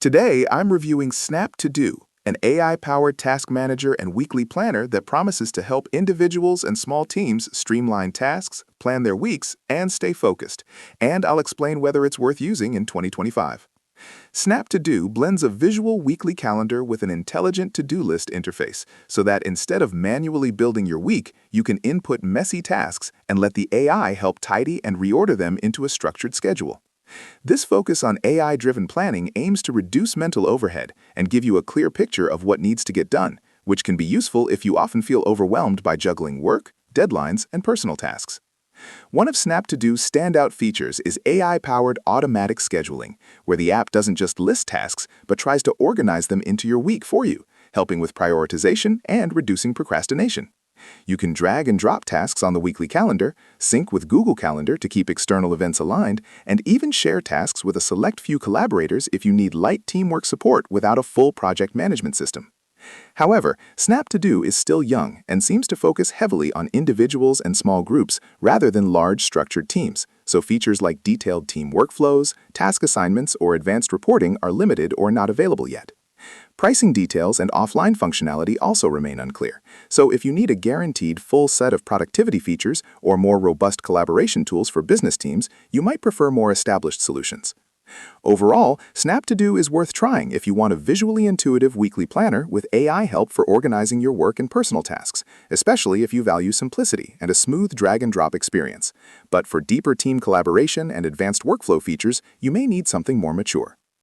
Today, I'm reviewing SnapTodo, an AI-powered task manager and weekly planner that promises to help individuals and small teams streamline tasks, plan their weeks, and stay focused. And I'll explain whether it's worth using in 2025. SnapTodo blends a visual weekly calendar with an intelligent to-do list interface so that instead of manually building your week, you can input messy tasks and let the AI help tidy and reorder them into a structured schedule. This focus on AI-driven planning aims to reduce mental overhead and give you a clear picture of what needs to get done, which can be useful if you often feel overwhelmed by juggling work, deadlines, and personal tasks. One of SnapTodo's standout features is AI-powered automatic scheduling, where the app doesn't just list tasks, but tries to organize them into your week for you, helping with prioritization and reducing procrastination. You can drag and drop tasks on the weekly calendar, sync with Google Calendar to keep external events aligned, and even share tasks with a select few collaborators if you need light teamwork support without a full project management system. However, SnapTodo is still young and seems to focus heavily on individuals and small groups rather than large structured teams, so features like detailed team workflows, task assignments, or advanced reporting are limited or not available yet. Pricing details and offline functionality also remain unclear, so if you need a guaranteed full set of productivity features or more robust collaboration tools for business teams, you might prefer more established solutions. Overall, SnapTodo is worth trying if you want a visually intuitive weekly planner with AI help for organizing your work and personal tasks, especially if you value simplicity and a smooth drag-and-drop experience. But for deeper team collaboration and advanced workflow features, you may need something more mature.